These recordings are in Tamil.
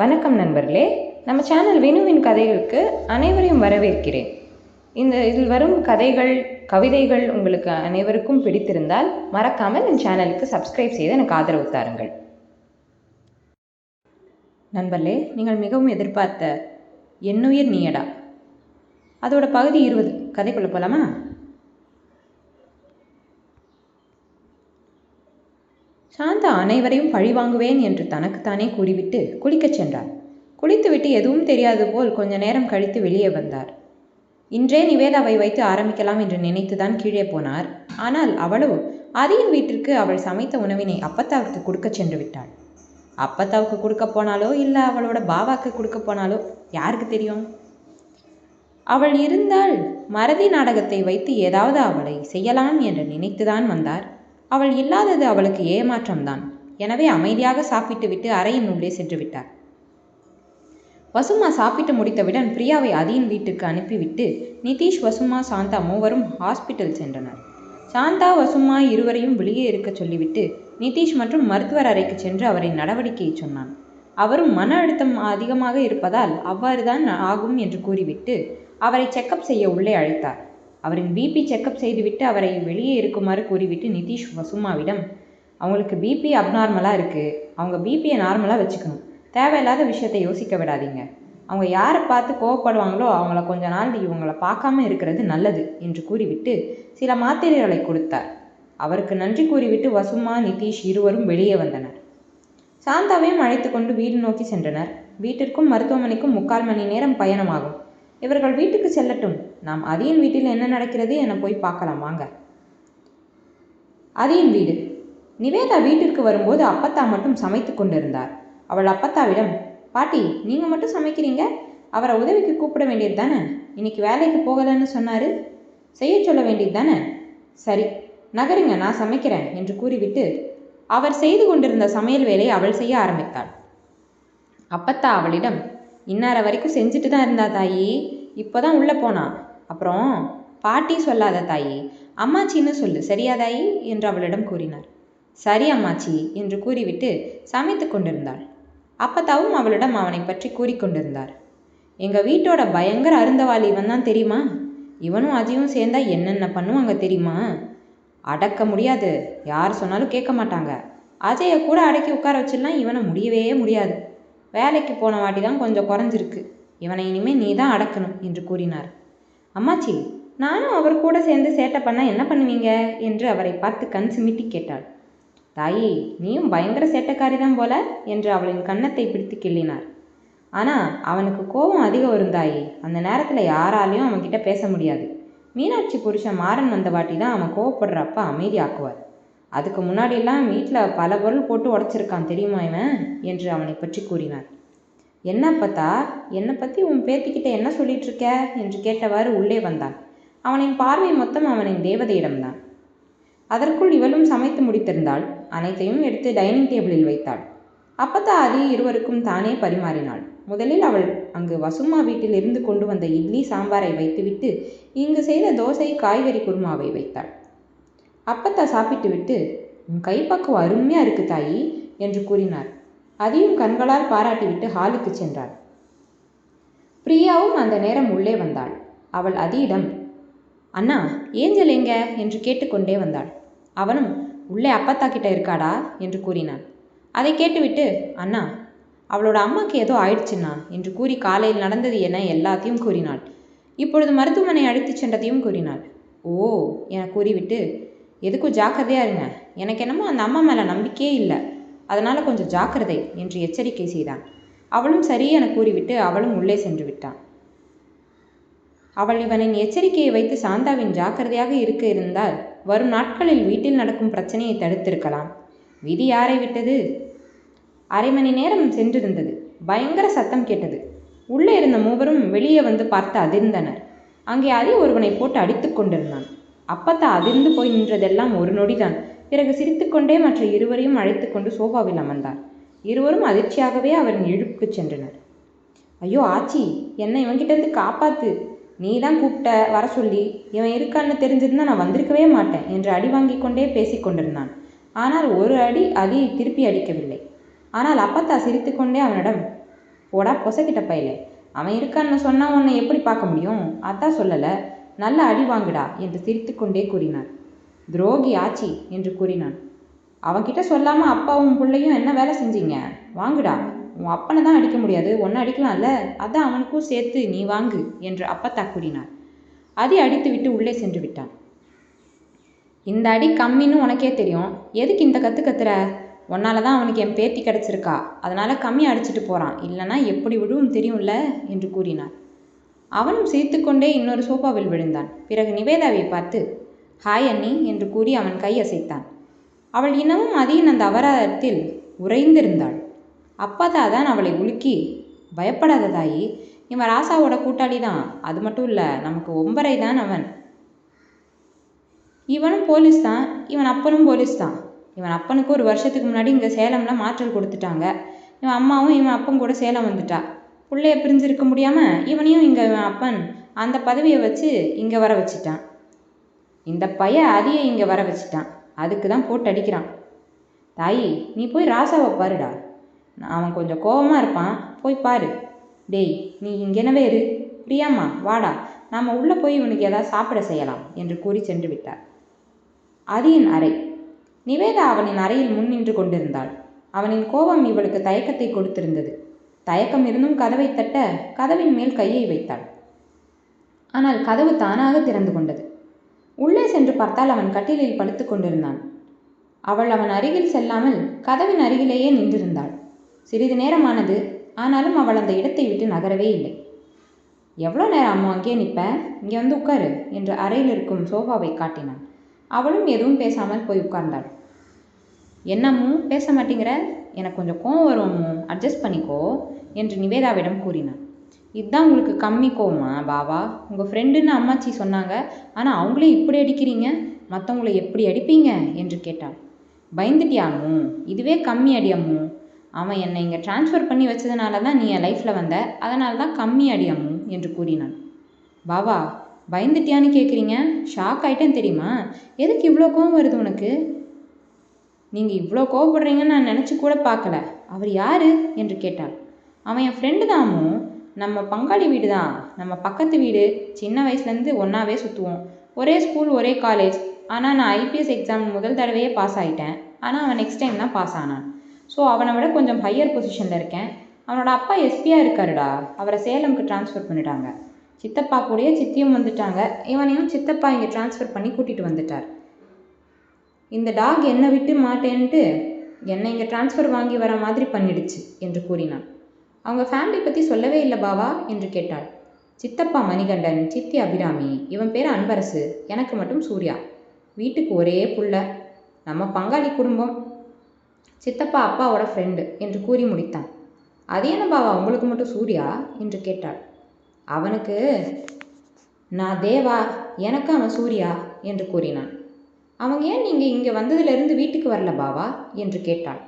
வணக்கம் நண்பர்களே, நம்ம சேனல் வினுவின் கதைகளுக்கு அனைவரையும் வரவேற்கிறேன். இதில் வரும் கதைகள், கவிதைகள் உங்களுக்கு அனைவருக்கும் பிடித்திருந்தால் மறக்காமல் என் சேனலுக்கு சப்ஸ்கிரைப் செய்து எனக்கு ஆதரவு தாருங்கள். நண்பர்களே, நீங்கள் மிகவும் எதிர்பார்த்த என்னுயிர் நீயடா அதோட பகுதி 20 கதைக்குள்ள போலாமா? சாந்தா அனைவரையும் பழிவாங்குவேன் என்று தனக்குத்தானே கூறிவிட்டு குளிக்கச் சென்றார். குளித்துவிட்டு எதுவும் தெரியாது போல் கொஞ்ச நேரம் கழித்து வெளியே வந்தார். இன்றே நிவேதாவை வைத்து ஆரம்பிக்கலாம் என்று நினைத்துதான் கீழே போனார். ஆனால் அவளோ ஆதியின் வீட்டிற்கு அவள் சமைத்த உணவினை அப்பத்தாவுக்கு கொடுக்கச் சென்று விட்டாள். அப்பத்தாவுக்கு கொடுக்க போனாலோ இல்லை அவளோட பாவாக்கு கொடுக்க போனாலோ யாருக்கு தெரியும்? அவள் இருந்தால் மறதி நாடகத்தை வைத்து ஏதாவது அவளை செய்யலாம் என்று நினைத்துதான் வந்தார். அவள் இல்லாதது அவளுக்கு ஏமாற்றம்தான். எனவே அமைதியாக சாப்பிட்டு விட்டு அறையின் உள்ளே சென்று விட்டார். வசுமா சாப்பிட்டு முடித்தவுடன் பிரியாவை ஆதியின் வீட்டுக்கு அனுப்பிவிட்டு நிதிஷ், வசுமா, சாந்தா மூவரும் ஹாஸ்பிட்டல் சென்றனர். சாந்தா, வசுமா இருவரையும் வெளியே இருக்க சொல்லிவிட்டு நிதிஷ் மற்றும் மருத்துவர் அறைக்கு சென்று அவரின் நடவடிக்கையை சொன்னான். அவரும் மன அழுத்தம் அதிகமாக இருப்பதால் அவ்வாறுதான் ஆகும் என்று கூறிவிட்டு அவரை செக்கப் செய்ய உள்ளே அழைத்தார். அவரின் பிபி செக்கப் செய்துவிட்டு அவரை வெளியே இருக்குமாறு கூறிவிட்டு நிதிஷ் வசுமாவிடம், அவங்களுக்கு பிபி அப்நார்மலாக இருக்குது, அவங்க பிபியை நார்மலாக வச்சுக்கணும், தேவையில்லாத விஷயத்தை யோசிக்க விடாதீங்க, அவங்க யாரை பார்த்து கோவப்படுவாங்களோ அவங்கள கொஞ்ச நாள் இவங்களை பார்க்காம இருக்கிறது நல்லது என்று கூறிவிட்டு சில மாத்திரைகளை கொடுத்தார். அவருக்கு நன்றி கூறிவிட்டு வசுமா, நிதிஷ் இருவரும் வெளியே வந்தனர். சாந்தாவையும் அழைத்து கொண்டு வீடு நோக்கி சென்றனர். வீட்டிற்கும் மருத்துவமனைக்கும் 3/4 மணி நேரம் பயணமாகும். இவர்கள் வீட்டுக்கு செல்லட்டும், நாம் ஆதியின் வீட்டில் என்ன நடக்கிறது என போய் பார்க்கலாம் வாங்க. ஆதியின் வீடு. நிவேதா வீட்டிற்கு வரும்போது அப்பத்தா மட்டும் சமைத்து கொண்டிருந்தார். அவள் அப்பத்தாவிடம், பாட்டி, நீங்கள் மட்டும் சமைக்கிறீங்க, அவரை உதவிக்கு கூப்பிட வேண்டியது தானே, இன்னைக்கு வேலைக்கு போகலன்னு சொன்னார், செய்ய சொல்ல வேண்டியது தானே, சரி நகருங்க, நான் சமைக்கிறேன் என்று கூறிவிட்டு அவர் செய்து கொண்டிருந்த சமையல் வேலையை அவள் செய்ய ஆரம்பித்தாள். அப்பத்தா அவளிடம், இன்னார வரைக்கும் செஞ்சுட்டு தான் இருந்தா தாயி, இப்போதான் உள்ளே போனா, அப்புறம் பாட்டி சொல்லாத தாயி, அம்மாச்சின்னு சொல்லு, சரியா தாயி என்று அவளிடம் கூறினார். சரி அம்மாச்சி என்று கூறிவிட்டு சமைத்து கொண்டிருந்தாள். அப்பத்தாவும் அவளிடம் அவனை பற்றி கூறிக்கொண்டிருந்தார். எங்கள் வீட்டோட பயங்கர அருந்தவாளி இவன் தான் தெரியுமா, இவனும் அஜியும் சேர்ந்தா என்னென்ன பண்ணுவாங்க தெரியுமா, அடக்க முடியாது, யார் சொன்னாலும் கேட்க மாட்டாங்க, அஜயை கூட அடக்கி உட்கார வச்சிடலாம், இவனை முடியவே முடியாது, வேலைக்கு போன வாட்டி தான் கொஞ்சம் குறைஞ்சிருக்கு, இவனை இனிமேல் நீ தான் அடக்கணும் என்று கூறினார். அம்மாச்சி, நானும் அவர் கூட சேர்ந்து சேட்டை பண்ணால் என்ன பண்ணுவீங்க என்று அவரை பார்த்து கண் சிமிட்டி கேட்டாள். தாயி, நீயும் பயங்கர சேட்டைக்காரி தான் போல என்று அவளின் கன்னத்தை பிடித்து கிள்ளினார். ஆனால் அவனுக்கு கோபம் அதிகம் வரும் தாயி, அந்த நேரத்தில் யாராலையும் அவன்கிட்ட பேச முடியாது, மீனாட்சி புருஷன் மாறன் வந்த வாட்டி தான் அவன் கோவப்படுறப்ப அமைதி ஆக்குவார், அதுக்கு முன்னாடியெல்லாம் வீட்டில் பல பொருள் போட்டு உடச்சிருக்கான் தெரியுமா இவன் என்று அவனை பற்றி கூறினார். என்ன பார்த்தா, என்னை பற்றி உன் பேத்திக்கிட்ட என்ன சொல்லிட்டு இருக்க என்று கேட்டவாறு உள்ளே வந்தான். அவனின் பார்வை மொத்தம் அவனின் தேவதையிடம்தான். அதற்குள் இவளும் சமைத்து முடித்திருந்தாள். அனைத்தையும் எடுத்து டைனிங் டேபிளில் வைத்தாள். அப்பத்தா ஆதி இருவருக்கும் தானே பரிமாறினாள். முதலில் அவள் அங்கு வசுமா வீட்டில் இருந்து கொண்டு வந்த இட்லி சாம்பாரை வைத்துவிட்டு இங்கு செய்த தோசை காய்கறி குருமாவை வைத்தாள். அப்பத்தா சாப்பிட்டு விட்டு, உன் கைப்பக்குவம் அருமையாக இருக்கு தாயி என்று கூறினார். அதையும் கண்களால் பாராட்டிவிட்டு ஹாலுக்கு சென்றாள். பிரியாவும் அந்த நேரம் உள்ளே வந்தாள். அவள் அதியிடம், அண்ணா, ஏஞ்சல் எங்க என்று கேட்டுக்கொண்டே வந்தாள். அவனும், உள்ளே அப்பத்தா கிட்ட இருக்காடா என்று கூறினான். அதை கேட்டுவிட்டு, அண்ணா, அவளோட அம்மாக்கு ஏதோ ஆயிடுச்சுண்ணா என்று கூறி காலையில் நடந்தது என எல்லாத்தையும் கூறினாள். இப்பொழுது மருத்துவமனை அழைத்து சென்றதையும் கூறினாள். ஓ என கூறிவிட்டு, எதுக்கும் ஜாக்கிரதையாக இருங்க, எனக்கு என்னமோ அந்த அம்மா மேலே நம்பிக்கையே இல்லை, அதனால் கொஞ்சம் ஜாக்கிரதை என்று எச்சரிக்கை செய்தான். அவளும் சரி என கூறிவிட்டு அவளும் உள்ளே சென்று விட்டான். அவள் இவனின் எச்சரிக்கையை வைத்து சாந்தாவின் ஜாக்கிரதையாக இருக்க இருந்தால் வரும் நாட்களில் வீட்டில் நடக்கும் பிரச்சனையை தடுத்திருக்கலாம். விதி யாரை விட்டது? 1/2 மணி நேரம் சென்றிருந்தது. பயங்கர சத்தம் கேட்டது. உள்ளே இருந்த மூவரும் வெளியே வந்து பார்த்து அதிர்ந்தனர். அங்கே அதி ஒருவனை போட்டு அடித்து கொண்டிருந்தான். அப்பத்தா அதிர்ந்து போய் நின்றதெல்லாம் ஒரு நொடிதான். பிறகு சிரித்துக்கொண்டே மற்ற இருவரையும் அழைத்து கொண்டு சோஃபாவில் அமர்ந்தார். இருவரும் அதிர்ச்சியாகவே அவரின் இழுப்புக்கு சென்றனர். ஐயோ ஆச்சி, என்னை இவன்கிட்டேருந்து காப்பாத்து, நீ தான் கூப்பிட்ட வர சொல்லி, இவன் இருக்கான்னு தெரிஞ்சிருந்தா நான் வந்திருக்கவே மாட்டேன் என்று அடி வாங்கி கொண்டே பேசி கொண்டிருந்தான். ஆனால் ஒரு அடி அதியை திருப்பி அடிக்கவில்லை. ஆனால் அப்பத்தா சிரித்துக்கொண்டே அவனிடம், போடா பொசக்கிட்ட பையலே, அவன் இருக்கான்னு சொன்னால் உன்னை எப்படி பார்க்க முடியும்? அதான் சொல்லலை, நல்ல அடி வாங்குடா என்று சிரித்து கொண்டே கூறினார். துரோகி ஆச்சி என்று கூறினான். அவன்கிட்ட சொல்லாமல் அப்பாவும் பிள்ளையும் என்ன வேலை செஞ்சீங்க? வாங்குடா, உன் அப்பனை தான் அடிக்க முடியாது, ஒன்று அடிக்கலாம்ல, அதான் அவனுக்கும் சேர்த்து நீ வாங்கு என்று அப்பத்தா கூறினார். அதை அடித்து விட்டு உள்ளே சென்று விட்டான். இந்த அடி கம்மின்னு உனக்கே தெரியும், எதுக்கு இந்த கத்துற? உன்னால தான் அவனுக்கு என் பேத்தி கிடச்சிருக்கா, அதனால கம்மியாக அடிச்சுட்டு போகிறான், இல்லைனா எப்படி விடுவும் தெரியும்ல என்று கூறினார். அவனும் சிரித்துக்கொண்டே இன்னொரு சோஃபாவில் விழுந்தான். பிறகு நிவேதாவை பார்த்து ஹாய் அண்ணி என்று கூறி அவன் கை அசைத்தான். அவள் இன்னமும் அதியின் அந்த அபராதத்தில் உறைந்திருந்தாள். அப்பா தான் அவளை உலுக்கி, பயப்படாத தாயி, இவன் ராசாவோட கூட்டாளி தான், அது மட்டும் இல்லை நமக்கு ஒம்பரை தான் அவன். இவனும் போலீஸ் தான், இவன் அப்பனும் போலீஸ் தான். இவன் அப்பனுக்கு ஒரு வருஷத்துக்கு முன்னாடி இங்கே சேலமில் மாற்றல் கொடுத்துட்டாங்க. இவன் அம்மாவும் இவன் அப்பன் கூட சேலம் வந்துட்டா. பிள்ளைய பிரிஞ்சிருக்க முடியாமல் இவனையும் இங்கே இவன் அப்பன் அந்த பதவியை வச்சு இங்கே வர வச்சிட்டான். இந்த பையன் அதையே இங்கே வர வச்சிட்டான், அதுக்கு தான் போட்டு அடிக்கிறான். தாயி, நீ போய் ராசாவை பாருடா, அவன் கொஞ்சம் கோபமாக இருப்பான், போய் பாரு. டேய், நீ இங்கெனவே இரு. பிரியாம்மா வாடா, நாம் உள்ளே போய் இவனுக்கு ஏதாவது சாப்பிட செய்யலாம் என்று கூறி சென்று விட்டார். அதியின் அறை. நிவேதா அவனின் அறையில் முன் நின்று கொண்டிருந்தாள். அவனின் கோபம் இவளுக்கு தயக்கத்தை கொடுத்திருந்தது. தயக்கம் இருந்தும் கதவை தட்ட கதவின் மேல் கையை வைத்தாள். ஆனால் கதவு தானாக திறந்து கொண்டது. உள்ளே சென்று பார்த்தால் அவன் கட்டிலில் படுத்து கொண்டிருந்தான். அவள் அவன் அருகில் செல்லாமல் கதவின் அருகிலேயே நின்றிருந்தாள். சிறிது நேரமானது, ஆனாலும் அவள் அந்த இடத்தை விட்டு நகரவே இல்லை. எவ்வளோ நேரம் அம்மா அங்கே நிற்ப, இங்கே வந்து உட்காரு என்று அறையில் இருக்கும் சோஃபாவை காட்டினான். அவளும் எதுவும் பேசாமல் போய் உட்கார்ந்தாள். என்னம்மூ பேச மாட்டேங்கிற? எனக்கு கொஞ்சம் கோவம் வரும் அம்மூ, அட்ஜஸ்ட் பண்ணிக்கோ என்று நிவேதாவிடம் கூறினான். இதுதான் உங்களுக்கு கம்மி கோவமா பாவா? உங்கள் ஃப்ரெண்டுன்னு அம்மாச்சி சொன்னாங்க, ஆனால் அவங்களே இப்படி அடிக்கிறீங்க, மற்றவங்கள எப்படி அடிப்பீங்க என்று கேட்டாள். பயந்துட்டியாமூ? இதுவே கம்மி அடி அம்மூ. அவன் என்னை இங்கே டிரான்ஸ்ஃபர் பண்ணி வச்சதுனால தான் நீ என் லைஃப்பில் வந்த, அதனால தான் கம்மி அடி அம்மூ என்று கூறினான். பாவா, பயந்துட்டியான்னு கேட்குறீங்க? ஷாக் ஆகிட்டேன் தெரியுமா? எதுக்கு இவ்வளோ கோவம் வருது உனக்கு? நீங்கள் இவ்வளோ கோவப்படுறீங்கன்னு நான் நினச்சி கூட பார்க்கல. அவர் யார் என்று கேட்டாள். அவன் என் ஃப்ரெண்டு தாமோ, நம்ம பங்காளி வீடு தான், நம்ம பக்கத்து வீடு. சின்ன வயசுலேருந்து ஒன்றாவே சுற்றுவோம், ஒரே ஸ்கூல் ஒரே காலேஜ். ஆனால் நான் ஐபிஎஸ் எக்ஸாம் முதல் தடவையே பாஸ் ஆகிட்டேன், ஆனால் அவன் நெக்ஸ்ட் டைம் தான் பாஸ் ஆனான். ஸோ அவனை விட கொஞ்சம் ஹையர் பொசிஷனில் இருக்கேன். அவனோட அப்பா எஸ்பியாக இருக்காருடா, அவரை சேலமுக்கு ட்ரான்ஸ்ஃபர் பண்ணிட்டாங்க. சித்தப்பா கூடயே சித்தியும் வந்துட்டாங்க, இவனையும் சித்தப்பா இங்கே ட்ரான்ஸ்ஃபர் பண்ணி கூட்டிகிட்டு வந்துட்டார். இந்த டாக் என்னை விட்டு மாட்டேன்ட்டு என்னை இங்கே ட்ரான்ஸ்ஃபர் வாங்கி வர மாதிரி பண்ணிடுச்சு என்று கூறினான். அவங்க ஃபேமிலி பற்றி சொல்லவே இல்லை பாவா என்று கேட்டாள். சித்தப்பா மணிகண்டன், சித்தி அபிராமி, இவன் பேர் அன்பரசு, எனக்கு மட்டும் சூர்யா. வீட்டுக்கு ஒரே புள்ள, நம்ம பங்காளி குடும்பம். சித்தப்பா அப்பாவோட ஃப்ரெண்டு என்று கூறி முடித்தான். அது என்ன பாவா உங்களுக்கு மட்டும் சூர்யா என்று கேட்டாள். அவனுக்கு நான் தேவா, எனக்கு அவன் சூர்யா என்று கூறினான். அவங்க ஏன் நீங்கள் இங்கே வந்ததுலேருந்து வீட்டுக்கு வரல பாவா என்று கேட்டாள்.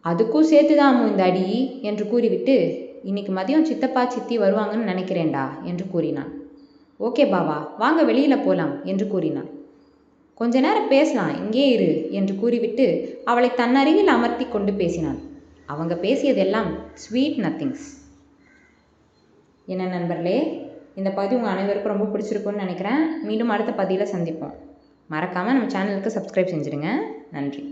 அதுக்கும் சேர்த்துதான் இந்த அடி என்று கூறிவிட்டு, இன்னைக்கு மதியம் சித்தப்பா சித்தி வருவாங்கன்னு நினைக்கிறேன்டா என்று கூறினான். ஓகே பாவா, வாங்க வெளியில் போகலாம் என்று கூறினான். கொஞ்ச நேரம் பேசலாம், இங்கே இரு என்று கூறிவிட்டு அவளை தன்னருகில் அமர்த்தி கொண்டு பேசினான். அவங்க பேசியதெல்லாம் ஸ்வீட் நத்திங்ஸ். என்ன நண்பர்களே, இந்த பதிவு உங்கள் அனைவருக்கும் ரொம்ப பிடிச்சிருக்குன்னு நினைக்கிறேன். மீண்டும் அடுத்த பதிவில் சந்திப்போம். மறக்காமல் நம்ம சேனலுக்கு சப்ஸ்கிரைப் செஞ்சுடுங்க. நன்றி.